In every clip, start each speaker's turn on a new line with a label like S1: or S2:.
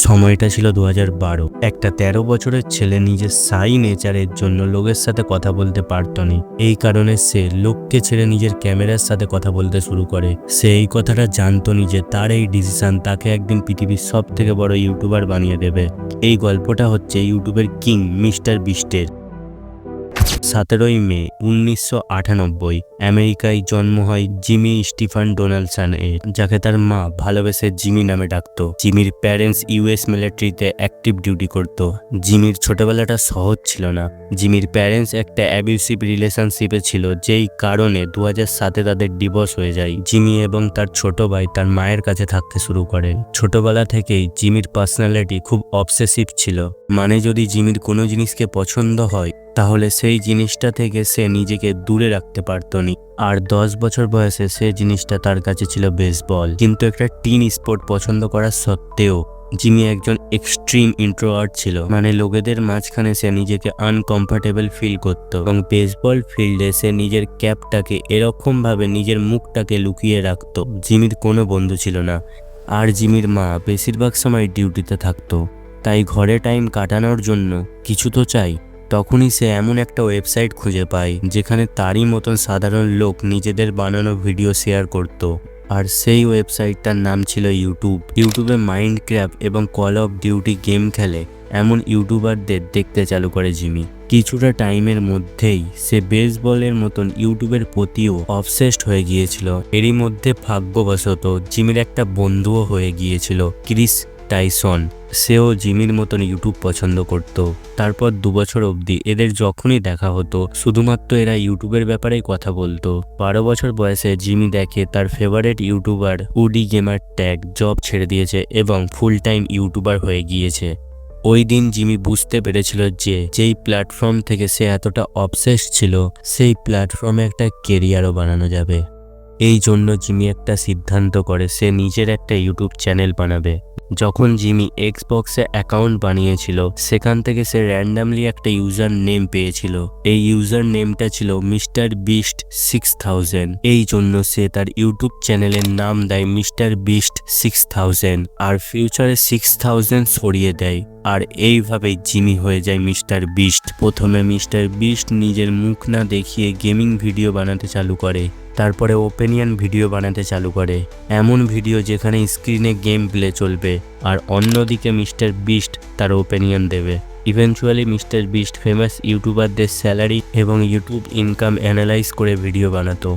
S1: সময়টা ছিল 2012। একটা 13 বছরের ছেলে নিজের সাই নেচারের জন্য লোকের সাথে কথা বলতে পারত না। এই কারণে সে লোককে ছেড়ে নিজের ক্যামেরার সাথে কথা বলতে শুরু করে। সে এই কথাটা জানতো নি যে তার এই ডিসিশন তাকে একদিন পৃথিবীর সব থেকে বড় ইউটিউবার বানিয়ে দেবে। এই গল্পটা হচ্ছে ইউটিউবের কিং মিস্টার বিস্টের। 17 মে 1998 আমেরিকায় জন্ম হয় জিমি স্টিফান ডোনাল্ডসন এর, যাকে তার মা ভালোবেসে জিমি নামে ডাকত। জিমির প্যারেন্টস ইউএস মিলিটারিতে অ্যাক্টিভ ডিউটি করত। জিমির ছোটবেলাটা সহজ ছিল না। জিমির প্যারেন্টস একটা অ্যাবিউসিভ রিলেশনশিপে ছিল, যেই কারণে 2007 তাদের ডিভোর্স হয়ে যায়। জিমি এবং তার ছোট ভাই তার মায়ের কাছে থাকতে শুরু করে। ছোটবেলা থেকেই জিমির পার্সোনালিটি খুব অবসেসিভ ছিল। মানে যদি জিমির কোনো জিনিসকে পছন্দ হয় তাহলে সেই জিনিসটা থেকে সে নিজেকে দূরে রাখতে পারত না। আর 10 বছর বয়সে সে জিনিসটা তার কাছে ছিল বেসবল। কিন্তু একটা টিন স্পোর্ট পছন্দ করা সত্ত্বেও জিমি একজন এক্সট্রিম ইন্ট্রোভার্ট ছিল। মানে লোকেদের মাঝখানে সে নিজেকে আনকমফোর্টেবল ফিল করত এবং বেসবল ফিল্ডে সে নিজের ক্যাপটাকে এরকম ভাবে নিজের মুখটাকে লুকিয়ে রাখত। জিমির কোনো বন্ধু ছিল না, আর জিমির মা বেশিরভাগ সময় ডিউটিতে থাকতো। তাই ঘরে টাইম কাটানোর জন্য কিছু তো চাই। তখনই সে এমন একটা ওয়েবসাইট খুঁজে পায় যেখানে তারই মতন সাধারণ লোক নিজেদের বানানো ভিডিও শেয়ার করত। আর সেই ওয়েবসাইটটার নাম ছিল ইউটিউব। ইউটিউবে মাইনক্রাফট এবং কল অফ ডিউটি গেম খেলে এমন ইউটিউবারদের দেখতে চালু করে জিমি। কিছুটা টাইমের মধ্যেই সে বেসবলের মতন ইউটিউবের প্রতিও অবসেসড হয়ে গিয়েছিল। এরই মধ্যে ভাগ্যবশত জিমির একটা বন্ধুও হয়ে গিয়েছিল, ক্রিস টাইসন। সেও জিমির মতন ইউটিউব পছন্দ করত। তারপর 2 বছর অবধি এদের যখনই দেখা হতো শুধুমাত্র এরা ইউটিউবের ব্যাপারেই কথা বলতো। 12 বছর বয়সে জিমি দেখে তার favourite YouTuber woody gamer tag job ছেড়ে দিয়েছে এবং ফুল টাইম ইউটিউবার হয়ে গিয়েছে। ওই দিন জিমি বুঝতে পেরেছিল যে যেই প্ল্যাটফর্ম থেকে সে এতটা অবসেসড ছিল সেই প্ল্যাটফর্মে একটা কেরিয়ারও বানানো যাবে। এই জন্য জিমি একটা সিদ্ধান্ত করে সে নিজের একটা ইউটিউব চ্যানেল বানাবে। যখন জিমি এক্সবক্সে অ্যাকাউন্ট বানিয়েছিল সেখান থেকে সে র্যান্ডামলি একটা ইউজার নেম পেয়েছিল। এই ইউজার নেমটা ছিল মিস্টার বিস্ট 6000। এই জন্য সে তার ইউটিউব চ্যানেলের নাম দেয় মিস্টার বিস্ট 6000 আর ফিউচারে 6000 সরিয়ে দেয়। আর এইভাবেই জিমি হয়ে যায় মিস্টার বিস্ট। প্রথমে মিস্টার বিস্ট নিজের মুখ না দেখিয়ে গেমিং ভিডিও বানাতে চালু করে, তারপরে ওপিনিয়ন ভিডিও বানাতে চালু করে, এমন ভিডিও যেখানে স্ক্রিনে গেম প্লে চলবে আর অন্যদিকে মিস্টার বিস্ট তার ওপিনিয়ন দেবে। ইভেন্চুয়ালি মিস্টার বিস্ট ফেমাস ইউটিউবারদের স্যালারি এবং ইউটিউব ইনকাম অ্যানালাইজ করে ভিডিও বানাতো।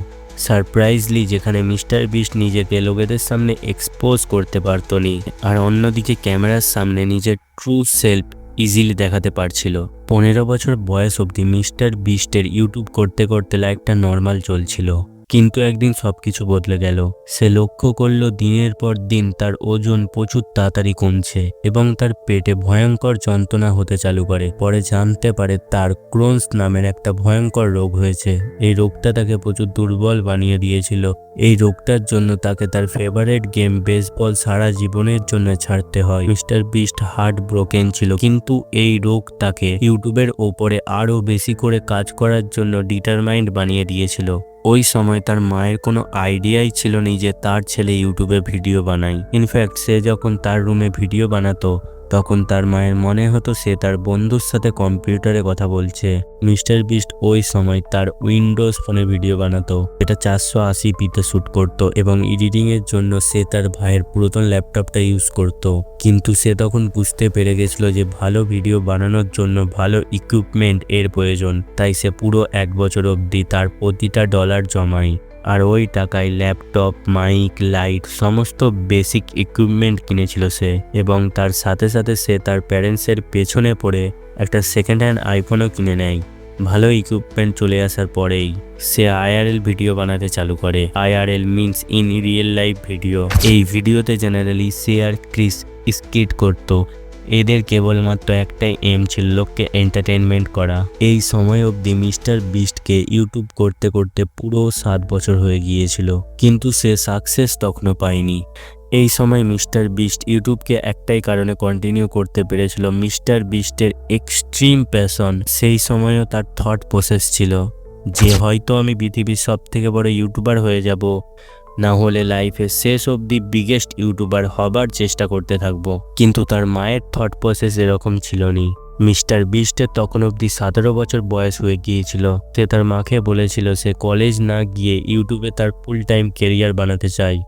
S1: সারপ্রাইজলি যেখানে মিস্টার বিস্ট নিজেকে লোকেদের সামনে এক্সপোজ করতে পারত নি, আর অন্যদিকে ক্যামেরার সামনে নিজের ট্রু সেলফ ইজিলি দেখাতে পারছিল। 15 বছর বয়স অবধি মিস্টার বিস্টের ইউটিউব করতে করতে লাইফটা নর্মাল চলছিল। কিন্তু একদিন সবকিছু বদলে গেল। সে লক্ষ্য করলো দিনের পর দিন তার ওজন প্রচুর তাড়াতাড়ি কমছে এবং তার পেটে ভয়ঙ্কর যন্ত্রণা হতে চালু করে। পরে জানতে পারে তার ক্রোনস নামের একটা ভয়ঙ্কর রোগ হয়েছে। এই রোগটা তাকে প্রচুর দুর্বল বানিয়ে দিয়েছিল। এই রোগটার জন্য তাকে তার ফেভারিট গেম বেসবল সারা জীবনের জন্য ছাড়তে হয়। মিস্টার বিস্ট হার্ট ব্রোকেন ছিল, কিন্তু এই রোগ তাকে ইউটিউবের ওপরে আরো বেশি করে কাজ করার জন্য ডিটারমাইন্ড বানিয়ে দিয়েছিল। ওই সময় তার মায়ের কোনো আইডিয়াই ছিল না যে তার ছেলে ইউটিউবে ভিডিও বানায়। ইনফ্যাক্ট সে যখন তার রুমে ভিডিও বানাতো তখন তার মায়ের মনে হতো সে তার বন্ধুর সাথে কম্পিউটারে কথা বলছে। মিস্টার বিস্ট ওই সময় তার উইন্ডোজ ফোনে ভিডিও বানাতো, এটা 480p-তে শ্যুট করতো এবং এডিটিং এর জন্য সে তার ভাইয়ের পুরাতন ল্যাপটপটা ইউজ করত। কিন্তু সে তখন বুঝতে পেরে গেছিল যে ভালো ভিডিও বানানোর জন্য ভালো ইকুইপমেন্ট এর প্রয়োজন। তাই সে পুরো 1 বছর অবধি তার প্রতিটা ডলার জমায় আর ওই টাকায় ল্যাপটপ, মাইক, লাইট সমস্ত বেসিক ইকুইপমেন্ট কিনেছিল সে। এবং তার সাথে সাথে সে তার প্যারেন্টসের পেছনে পড়ে একটা সেকেন্ড হ্যান্ড আইফোনও কিনে নেয়। ভালো ইকুইপমেন্ট চলে আসার পরেই সে আইআরএল ভিডিও বানাতে চালু করে। IRL means in real life video. এই ভিডিওতে জেনারেলি সে আর ক্রিস স্কিট করতো। এদের কেবলমাত্র একটাই এম ছিল, লোককে এন্টারটেনমেন্ট করা। এই সময় অবধি মিস্টার বিস্টকে ইউটিউব করতে করতে পুরো 7 বছর হয়ে গিয়েছিল, কিন্তু সে সাকসেস তখনও পায়নি। এই সময় মিস্টার বিস্ট ইউটিউবকে একটাই কারণে কন্টিনিউ করতে পেরেছিল, মিস্টার বিস্টের এক্সট্রিম প্যাশন। সেই সময়ও তার থট প্রসেস ছিল যে হয়তো আমি পৃথিবীর সব থেকে বড় ইউটিউবার হয়ে যাব, না হলে লাইফের শেষ অবধি বিগেস্ট ইউটিউবার হবার চেষ্টা করতে থাকবো। কিন্তু তার মায়ের থট প্রসেস এরকম ছিল নি। মিস্টার বিস্টের তখন অবধি 17 বছর বয়স হয়ে গিয়েছিল। সে তার মাকে বলেছিল সে কলেজ না গিয়ে ইউটিউবে তার ফুল টাইম কেরিয়ার বানাতে চায়।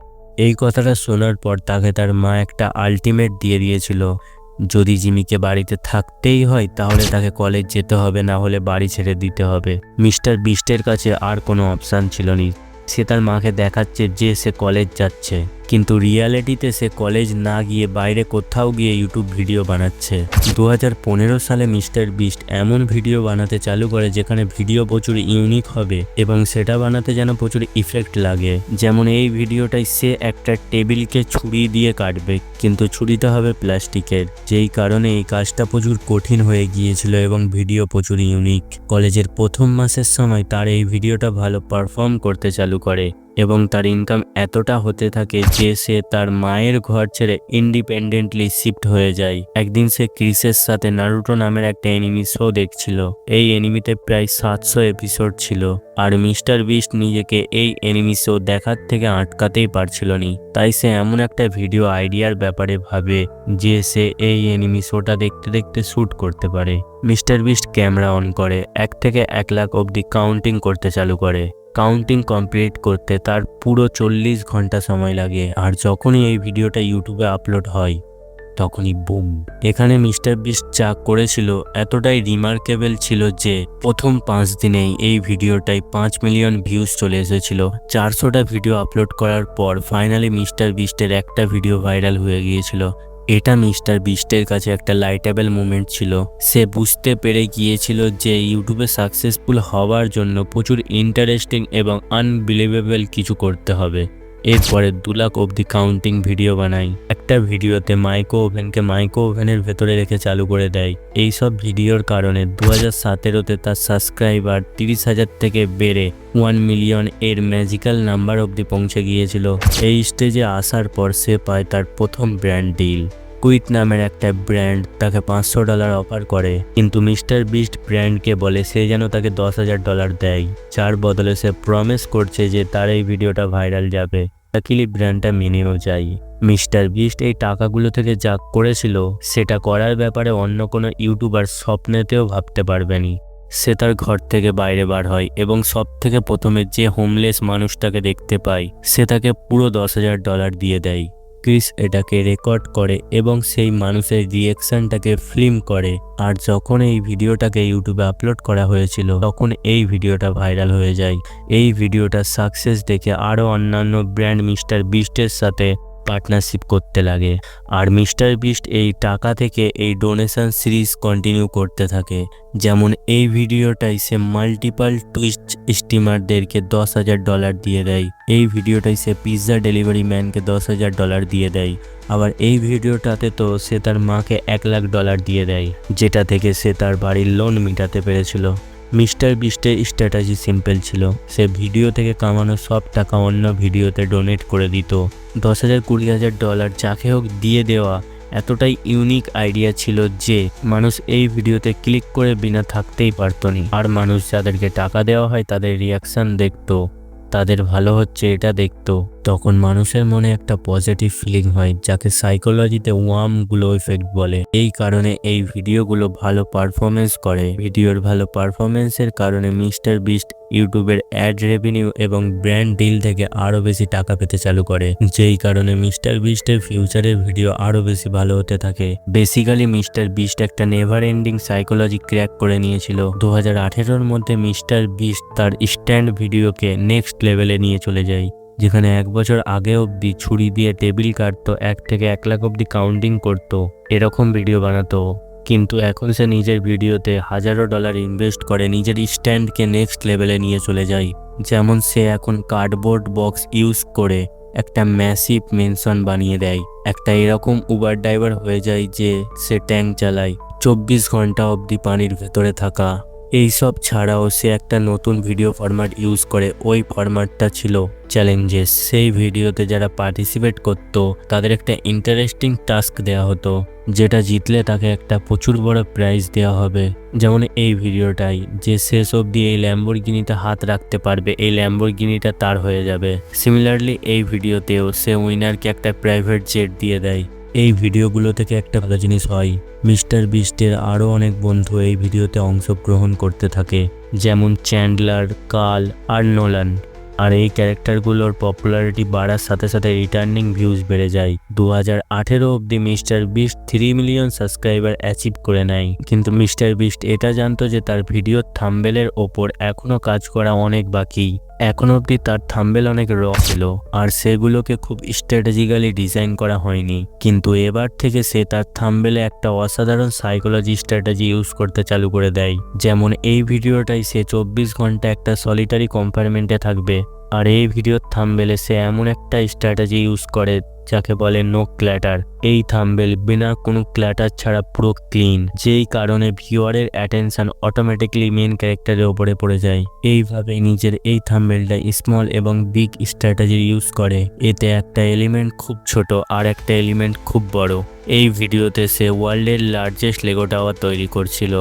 S1: এই কথাটা শোনার পর তাকে তার মা একটা আলটিমেট দিয়ে দিয়েছিল, যদি জিমিকে বাড়িতে থাকতেই হয় তাহলে তাকে কলেজ যেতে হবে, না হলে বাড়ি ছেড়ে দিতে হবে। মিস্টার বিস্টের কাছে আর কোনো অপশান ছিল না। সে তার মাকে দেখাচ্ছে যে সে কলেজ যাচ্ছে, কিন্তু রিয়ালিটিতে সে কলেজ না গিয়ে বাইরে কোথাও গিয়ে ইউটিউব ভিডিও বানাচ্ছে। 2015 সালে মিস্টার বিস্ট এমন ভিডিও বানাতে চালু করে যেখানে ভিডিও প্রচুর ইউনিক হবে এবং সেটা বানাতে যেন প্রচুর ইফেক্ট লাগে। যেমন এই ভিডিওটাই সে একটা টেবিলকে ছুরি দিয়ে কাটবে, কিন্তু ছুরিটা হবে প্লাস্টিকের, যেই কারণে এই কাজটা প্রচুর কঠিন হয়ে গিয়েছিল এবং ভিডিও প্রচুর ইউনিক। কলেজের প্রথম মাসের সময় তার এই ভিডিওটা ভালো পারফর্ম করতে চালু করে এবং তার ইনকাম এতটা হতে থাকে যে সে তার মায়ের ঘর ছেড়ে ইন্ডিপেন্ডেন্টলি শিফট হয়ে যায়। একদিন সে ক্রিসের সাথে নারুটো নামের একটা এনিমি শো দেখছিল। এই এনিমিতে প্রায় 700 এপিসোড ছিল, আর মিস্টার বিস্ট নিজেকে এই এনিমি শো দেখার থেকে আটকাতেই পারছিল না। তাই সে এমন একটা ভিডিও আইডিয়ার ব্যাপারে ভাবে যে সে এই এনিমি শোটা দেখতে দেখতে শ্যুট করতে পারে। মিস্টার বিস্ট ক্যামেরা অন করে 1 থেকে 1 লাখ অবধি কাউন্টিং করতে চালু করে। কাউন্টিং কমপ্লিট করতে তার পুরো 40 ঘন্টা সময় লাগে, আর যখনই এই ভিডিওটা ইউটিউবে আপলোড হয় তখনই বুম। এখানে মিস্টার বিস্ট যা করেছিল এতটাই রিমার্কেবল ছিল যে প্রথম 5 দিনেই এই ভিডিওটায় 5 মিলিয়ন ভিউজ চলে এসেছিল। 400টা ভিডিও আপলোড করার পর ফাইনালি মিস্টার বিস্টের একটা ভিডিও ভাইরাল হয়ে গিয়েছিল। এটা মিস্টার বিস্টের কাছে একটা লাইটেবল মোমেন্ট ছিল। সে বুঝতে পেরে গিয়েছিল যে ইউটিউবে সাকসেসফুল হওয়ার জন্য প্রচুর ইন্টারেস্টিং এবং আনবিলিভেবল কিছু করতে হবে। এরপরে 2 লাখ অবধি কাউন্টিং ভিডিও বানাই। একটা ভিডিওতে মাইক্রো ওভেনকে মাইক্রো ওভেনের ভেতরে রেখে চালু করে দেয়। এইসব ভিডিওর কারণে 2017তে তার সাবস্ক্রাইবার 30,000 থেকে বেড়ে 1 মিলিয়ন এর ম্যাজিক্যাল নাম্বার অবধি পৌঁছে গিয়েছিল। এই স্টেজে আসার পর সে পায় তার প্রথম ব্র্যান্ড ডিল। কুইট নামের একটা ব্র্যান্ড তাকে $500 অফার করে, কিন্তু মিস্টার বিস্ট ব্র্যান্ডকে বলে সে যেন তাকে $10,000 দেয়, যার বদলে সে প্রমিস করছে যে তার এই ভিডিওটা ভাইরাল যাবে। লাকিলি ব্র্যান্ডটা মেনেও যায়। মিস্টার বিস্ট এই টাকাগুলো থেকে যা করেছিল সেটা করার ব্যাপারে অন্য কোনো ইউটিউবার স্বপ্নেতেও ভাবতে পারবেনি। সে তার ঘর থেকে বাইরে বার হয় এবং সব থেকে প্রথমে যে হোমলেস মানুষটাকে দেখতে পায় সে তাকে পুরো $10,000 দিয়ে দেয়। ক্রিস এটাকে রেকর্ড করে এবং সেই মানুষের রিয়াকশনটাকে ফিল্ম করে, আর যখন এই ভিডিওটাকে ইউটিউবে আপলোড করা হয়েছিল তখন এই ভিডিওটা ভাইরাল হয়ে যায়। এই ভিডিওটা সাকসেস দেখে আরও অন্যান্য ব্র্যান্ড মিস্টার বিস্টের সাথে পার্টনারশিপ করতে লাগে, আর মিস্টার বিস্ট এই টাকা থেকে এই ডোনেশন সিরিজ কন্টিনিউ করতে থাকে। যেমন এই ভিডিওটাই সে মাল্টিপল টুইস্ট স্টিমারদেরকে $10,000 দিয়ে দেয়। এই ভিডিওটাই সে পিৎজা ডেলিভারি ম্যানকে $10,000 দিয়ে দেয়। আবার এই ভিডিওটাতে তো সে তার মাকে $1 লাখ দিয়ে দেয়, যেটা থেকে সে তার বাড়ির লোন মেটাতে পেরেছিল। মিস্টার বিস্টের স্ট্র্যাটেজি সিম্পল ছিল, সে ভিডিও থেকে কামানো সব টাকা অন্য ভিডিওতে ডোনেট করে দিত। 10,000 $20,000 যাকে হোক দিয়ে দেওয়া এতটাই ইউনিক আইডিয়া ছিল যে মানুষ এই ভিডিওতে ক্লিক করে বিনা থাকতেই পারত না। আর মানুষ যাদেরকে টাকা দেওয়া হয় তাদের রিয়াকশান দেখতো, তাদের ভালো হচ্ছে এটা দেখতো, তখন মানুষের মনে একটা পজিটিভ ফিলিং হয় যাকে সাইকোলজিতে ওয়ার্ম গ্লো ইফেক্ট বলে। এই কারণে এই ভিডিওগুলো ভালো পারফরমেন্স করে। ভিডিওর ভালো পারফরমেন্সের কারণে মিস্টার বিস্ট ইউটিউবের অ্যাড রেভিনিউ এবং ব্র্যান্ড ডিল থেকে আরও বেশি টাকা পেতে চালু করে, যেই কারণে মিস্টার বিস্টের ফিউচারের ভিডিও আরও বেশি ভালো হতে থাকে। বেসিক্যালি মিস্টার বিস্ট একটা নেভার এন্ডিং সাইকোলজি ক্র্যাক করে নিয়েছিল। 2018-র মধ্যে মিস্টার বিস্ট তার স্ট্যান্ড ভিডিওকে নেক্সট লেভেলে নিয়ে চলে যায়, যেখানে 1 বছর আগে অবধি ছুরি দিয়ে টেবিল কাটতো, 1 থেকে 1 লাখ অবধি কাউন্টিং করতো, এরকম ভিডিও বানাতো। কিন্তু এখন সে নিজের ভিডিওতে $1,000 ইনভেস্ট করে নিজের স্ট্যান্ডকে নেক্সট লেভেলে নিয়ে চলে যায়। যেমন সে এখন কার্ডবোর্ড বক্স ইউজ করে একটা ম্যাসিভ মেনশন বানিয়ে দেয়। একটা এরকম উবার ড্রাইভার হয়ে যায় যে সে ট্যাঙ্ক চালায়, 24 ঘন্টা অবধি পানির ভেতরে থাকা, এই সব ছাড়াও সে একটা নতুন ভিডিও ফরম্যাট ইউজ করে। ওই ফরম্যাটটা ছিল চ্যালেঞ্জেস। সেই ভিডিওতে যারা পার্টিসিপেট করত তাদের একটা ইন্টারেস্টিং টাস্ক দেওয়া হতো, যেটা জিতলে তাকে একটা প্রচুর বড় প্রাইজ দেওয়া হবে। যেমন এই ভিডিওটাই, যে শেষ অবধি এই ল্যাম্বরগিনিটা হাত রাখতে পারবে এই ল্যাম্বরগিনিটা তার হয়ে যাবে। সিমিলারলি এই ভিডিওতেও সে উইনারকে একটা প্রাইভেট জেট দিয়ে দেয়। এই ভিডিওগুলো থেকে একটা ভালো জিনিস হয়, মিস্টার বিস্টের আরও অনেক বন্ধু এই ভিডিওতে অংশগ্রহণ করতে থাকে, যেমন চ্যান্ডলার, কার্ল আর নোলান। আর এই ক্যারেক্টারগুলোর পপুলারিটি বাড়ার সাথে সাথে রিটার্নিং ভিউজ বেড়ে যায়। 2018 অবধি mister beast 3 million subscriber achieve করে নেয়। কিন্তু মিস্টার বিস্ট এটা জানতো যে তার ভিডিওর থাম্বনেলের ওপর এখনও কাজ করা অনেক বাকি। এখন অবধি তার থাম্বনেল অনেক র ছিল আর সেগুলোকে খুব স্ট্র্যাটেজিক্যালি ডিজাইন করা হয়নি। কিন্তু এবার থেকে সে তার থাম্বনেলে একটা অসাধারণ সাইকোলজি স্ট্র্যাটেজি ইউজ করতে চালু করে দেয়। যেমন এই ভিডিওটাই সে 24 ঘন্টা একটা সলিটারি কম্পার্টমেন্টে থাকবে। আর এই ভিডিওর থাম্বনেলে সে এমন একটা স্ট্র্যাটেজি ইউজ করে যাকে বলে নো ক্ল্যাটার। এই থাম্বনেল বিনা কোনো ক্ল্যাটার ছাড়া পুরো ক্লিন, যেই কারণে ভিউয়ারের অ্যাটেনশন অটোমেটিকলি মেন ক্যারেক্টারের উপরে পড়ে যায়। এইভাবে নিজের এই থাম্বনেলটা স্মল এবং বিগ স্ট্র্যাটেজি ইউজ করে। এতে একটা এলিমেন্ট খুব ছোট আর একটা এলিমেন্ট খুব বড়। এই ভিডিওতে সে ওয়ার্ল্ডের লার্জেস্ট লেগো টাওয়ার তৈরি করছিল।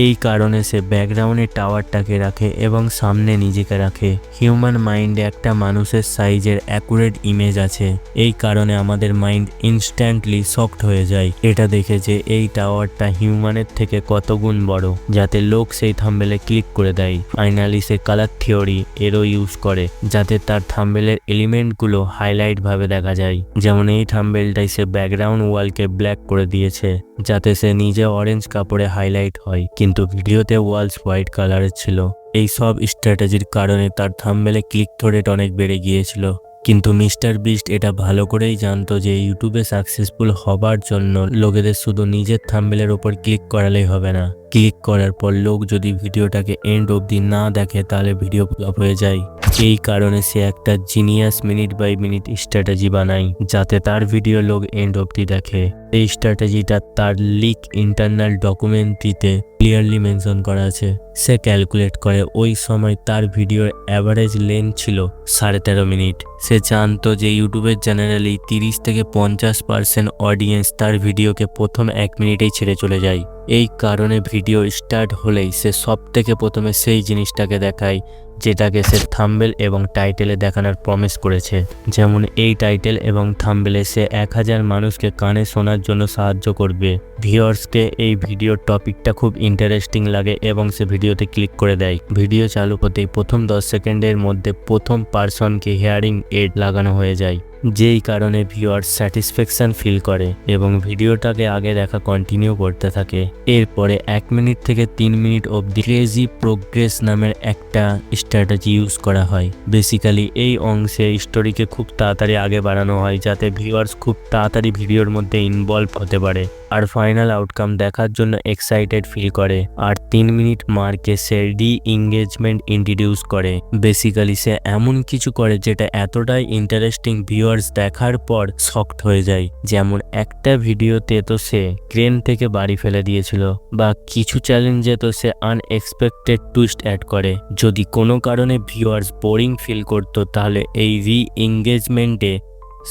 S1: এই কারণে সে ব্যাকগ্রাউন্ডে টাওয়ারটাকে রাখে এবং সামনে নিজেকে রাখে। হিউম্যান মাইন্ডে একটা মানুষের সাইজের অ্যাকুরেট ইমেজ আছে। এই কারণে আমাদের মাইন্ড ইনস্ট্যান্টলি শকড হয়ে যায় এটা দেখে যে এই টাওয়ারটা হিউম্যানের থেকে কত গুণ বড়, যাতে লোক সেই থাম্বনেলে ক্লিক করে দেয়। ফাইনালি সে কালার থিওরি এরও ইউজ করে যাতে তার থাম্বনেলের এলিমেন্টগুলো হাইলাইট ভাবে দেখা যায়। যেমন এই থাম্বনেলটাই সে ব্যাকগ্রাউন্ড ওয়ালকে ব্ল্যাক করে দিয়েছে যাতে সে নিজে অরেঞ্জ কাপড়ে হাইলাইট হয়, কিন্তু ভিডিওতে ওয়ালস হোয়াইট কালারের ছিল। এই সব স্ট্র্যাটেজির কারণে তার থাম্বনেলে ক্লিক থ্রু রেট অনেক বেড়ে গিয়েছিল। কিন্তু মিস্টার বিস্ট এটা ভালো করেই জানতো যে ইউটিউবে সাকসেসফুল হবার জন্য লোকেদের শুধু নিজের থাম্বনেলের ওপর ক্লিক করালেই হবে না। ক্লিক করার পর লোক যদি ভিডিওটাকে এন্ড অবধি না দেখে তাহলে ভিডিও ফ্লপ হয়ে যায়। এই কারণে সে একটা genius minute by minute strategy বানায় যাতে তার ভিডিও লোক এন্ড অবধি দেখে। এই স্ট্র্যাটেজিটা তার লিক ইন্টারনাল ডকুমেন্টারিতে ক্লিয়ারলি মেনশন করা আছে। সে ক্যালকুলেট করে ওই সময় তার ভিডিওর অ্যাভারেজ লেন্থ ছিল 13.5 মিনিট। সে জানতো যে ইউটিউবের জেনারেলি 30 থেকে 50% অডিয়েন্স তার ভিডিওকে প্রথম 1 মিনিটেই ছেড়ে চলে যায়। এই কারণে ভিডিও স্টার্ট হলেই সে সব থেকে প্রথমে সেই জিনিসটাকে দেখায় যেটাকে সে থাম্বনেল এবং টাইটেলে দেখানোর প্রমিস করেছে। যেমন এই টাইটেল এবং থাম্বনেলে সে 1000 মানুষকে কানে শোনার জন্য সাহায্য করবে। ভিউয়ার্সকে এই ভিডিওর টপিকটা খুব ইন্টারেস্টিং লাগে এবং সে ভিডিওতে ক্লিক করে দেয়। ভিডিও চালু হতেই প্রথম 10 সেকেন্ডের মধ্যে প্রথম পার্সনকে হিয়ারিং এড লাগানো হয়ে যায়, যেই কারণে ভিউয়ার স্যাটিসফ্যাকশন ফিল করে এবং ভিডিওটাকে আগে দেখা কন্টিনিউ করতে থাকে। এরপরে 1 মিনিট থেকে 3 মিনিট অবধি ক্রেজি প্রোগ্রেস নামের একটা স্ট্র্যাটেজি ইউজ করা হয়। বেসিক্যালি এই অংশে স্টোরিকে খুব তাড়াতাড়ি আগে বাড়ানো হয় যাতে ভিউয়ার্স খুব তাড়াতাড়ি ভিডিওর মধ্যে ইনভলভ হতে পারে আর ফাইনাল আউটকাম দেখার জন্য এক্সাইটেড ফিল করে। আর 3 মিনিট মার্কে সে রি-এঙ্গেজমেন্ট ইন্ট্রোডিউস করে। বেসিক্যালি সে এমন কিছু করে যেটা এতটাই ইন্টারেস্টিং ভিউয়ার্স দেখার পর শকড হয়ে যায়। যেমন একটা ভিডিওতে তো সে ক্রেন থেকে বাড়ি ফেলে দিয়েছিল, বা কিছু চ্যালেঞ্জে তো সে আনএক্সপেক্টেড টুইস্ট অ্যাড করে। যদি কোনো কারণে ভিউয়ার্স বোরিং ফিল করতো তাহলে এই রি-এঙ্গেজমেন্টে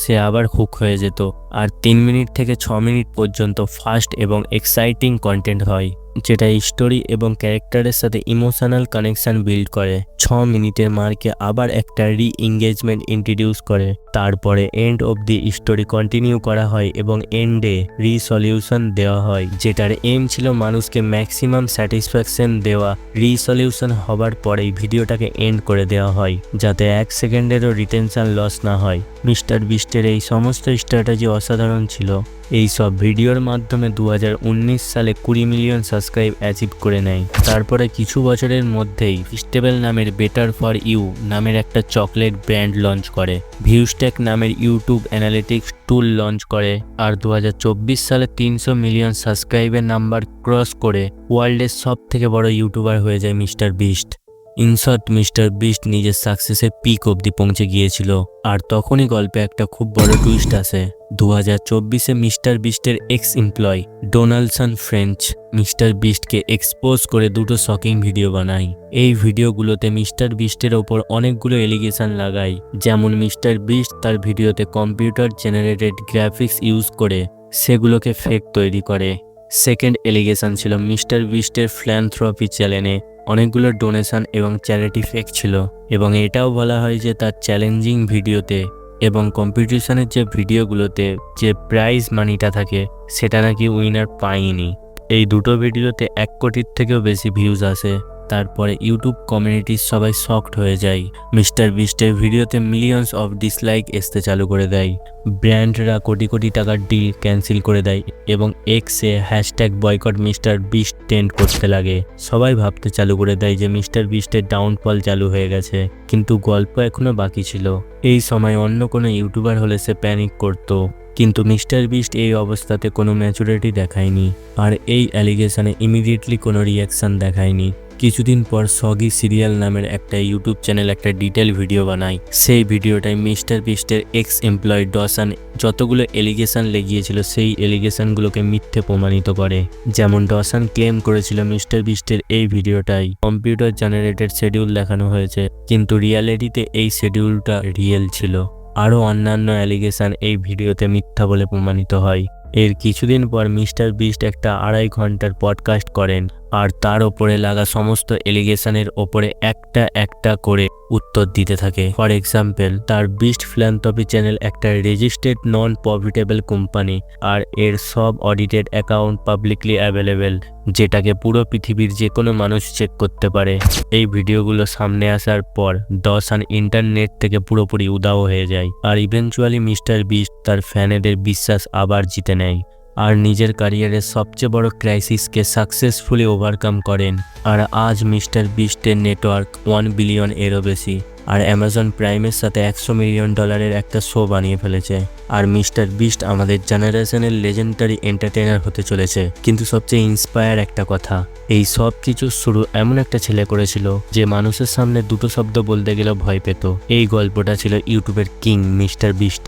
S1: সে আবার হুক হয়ে যেত। আর 3 মিনিট থেকে 6 মিনিট পর্যন্ত ফাস্ট এবং এক্সাইটিং কন্টেন্ট হয় যেটা স্টোরি এবং ক্যারেক্টারের সাথে ইমোশনাল কানেকশন বিল্ড করে। 6 মিনিটের মার্কে আবার একটা রি-এঙ্গেজমেন্ট ইন্ট্রোডিউস করে। তারপরে এন্ড অবধি স্টোরি কন্টিনিউ করা হয় এবং এন্ডে রিসলিউশন দেওয়া হয়, যেটার এম ছিল মানুষকে ম্যাক্সিমাম স্যাটিসফ্যাকশন দেওয়া। রিসলিউশন হবার পরেই ভিডিওটাকে এন্ড করে দেওয়া হয় যাতে 1 সেকেন্ডেরও রিটেনশন লস না হয়। মিস্টার বিস্টের এই সমস্ত স্ট্র্যাটেজি অসাধারণ ছিল। এই সব ভিডিওর মাধ্যমে 2019 সালে 20 মিলিয়ন সাবস্ক্রাইব অ্যাচিভ করে নেয়। তারপরে কিছু বছরের মধ্যেই ফিস্টেবল নামের বেটার ফর ইউ নামের একটা চকলেট ব্র্যান্ড লঞ্চ করে। ভিউস্টেক নামের ইউটিউব অ্যানালিটিক্স টুল লঞ্চ করে। আর 2024 সালে 300 মিলিয়ন সাবস্ক্রাইবের নাম্বার ক্রস করে ওয়ার্ল্ডের সব থেকে বড় ইউটিউবার হয়ে যায় mister beast. InShot mister beast নিজের সাকসেসের পিক অবধি পৌঁছে গিয়েছিল। আর তখনই গল্পে একটা খুব বড় টুইস্ট আসে। 2024-এ মিস্টার বিস্টের ex employee Donaldson French Mister বিস্টকে এক্সপোজ করে দুটো শকিং ভিডিও বানায়। এই ভিডিওগুলোতে মিস্টার বিস্টের ওপর অনেকগুলো এলিগেশন লাগায়, যেমন মিস্টার বিস্ট তার ভিডিওতে কম্পিউটার জেনারেটেড গ্রাফিক্স ইউজ করে সেগুলোকে ফেক তৈরি করে। সেকেন্ড এলিগেশন ছিল মিস্টার বিস্টের ফিলান্থ্রপি চ্যানেলে অনেকগুলো ডোনেশন এবং চ্যারিটি ফেক ছিল, এবং এটাও বলা হয় যে তার চ্যালেঞ্জিং ভিডিওতে এবং কম্পিটিশনের যে ভিডিওগুলোতে যে প্রাইজ মানিটা থাকে সেটা নাকি উইনার পায়নি। এই দুটো ভিডিওতে 1 কোটির থেকেও বেশি ভিউজ আসে। তারপরে ইউটিউব কমিউনিটির সবাই শকড হয়ে যায়। মিস্টার বিস্টের ভিডিওতে মিলিয়ন্স অফ ডিসলাইক আসতে চালু করে দেয়। ব্র্যান্ডরা কোটি কোটি টাকার ডিল ক্যান্সেল করে দেয় এবং এক্সে #বয়কট মিস্টার বিস্ট ট্রেন্ড করতে লাগে। সবাই ভাবতে চালু করে দেয় যে মিস্টার বিস্টের ডাউনফল চালু হয়ে গেছে, কিন্তু গল্প এখনো বাকি ছিল। এই সময় অন্য কোনো ইউটিউবার হলে সে প্যানিক করতো, কিন্তু মিস্টার বিস্ট এই অবস্থাতে কোনো ম্যাচুরিটি দেখায়নি, আর এই অ্যালিগেশনে ইমিডিয়েটলি কোনো রিয়াকশন দেখায়নি। কিছুদিন পর সগি সিরিয়াল নামের একটা ইউটিউব চ্যানেল একটা ডিটেল ভিডিও বানায়। সেই ভিডিওটায় মিস্টার বিস্টের এক্স এমপ্লয় ডসন যতগুলো এলিগেশন লেগিয়েছিল সেই এলিগেশনগুলোকে মিথ্যে প্রমাণিত করে। যেমন ডসন ক্লেম করেছিল মিস্টার বিস্টের এই ভিডিওটাই কম্পিউটার জেনারেটেড শিডিউল দেখানো হয়েছে, কিন্তু রিয়ালিটিতে এই শিডিউলটা রিয়েল ছিল। আরও অন্যান্য অ্যালিগেশন এই ভিডিওতে মিথ্যা বলে প্রমাণিত হয়। এর কিছুদিন পর মিস্টার বিস্ট একটা 2.5 ঘন্টার পডকাস্ট করেন, আর তার ওপরে লাগা সমস্ত এলিগেশনের ওপরে একটা একটা করে উত্তর দিতে থাকে। ফর এক্সাম্পল, তার বিস্ট ফিলান্থ্রপি চ্যানেল একটা রেজিস্টার্ড নন প্রফিটেবল কোম্পানি, আর এর সব অডিটেড অ্যাকাউন্ট পাবলিকলি অ্যাভেলেবেল, যেটাকে পুরো পৃথিবীর যে কোনো মানুষ চেক করতে পারে। এই ভিডিওগুলো সামনে আসার পর ডসন ইন্টারনেট থেকে পুরোপুরি উধাও হয়ে যায়, আর ইভেনচুয়ালি মিস্টার বিস্ট তার ফ্যানেদের বিশ্বাস আবার জিতে নেয় আর নিজের ক্যারিয়ারের সবচেয়ে বড় ক্রাইসিসকে সাকসেসফুলি ওভারকাম করেন। আর আজ মিস্টার বিস্টের নেটওয়ার্ক 1 বিলিয়ন এরও বেশি, আর অ্যামাজন প্রাইমের সাথে $100 মিলিয়ন একটা শো বানিয়ে ফেলেছে। আর মিস্টার বিস্ট আমাদের জেনারেশনের লেজেন্ডারি এন্টারটেইনার হতে চলেছে। কিন্তু সবচেয়ে ইন্সপায়ার একটা কথা, এই সব কিছু শুরু এমন একটা ছেলে করেছিল যে মানুষের সামনে দুটো শব্দ বলতে গেলেও ভয় পেত। এই গল্পটা ছিল ইউটিউবের কিং মিস্টার বিস্ট।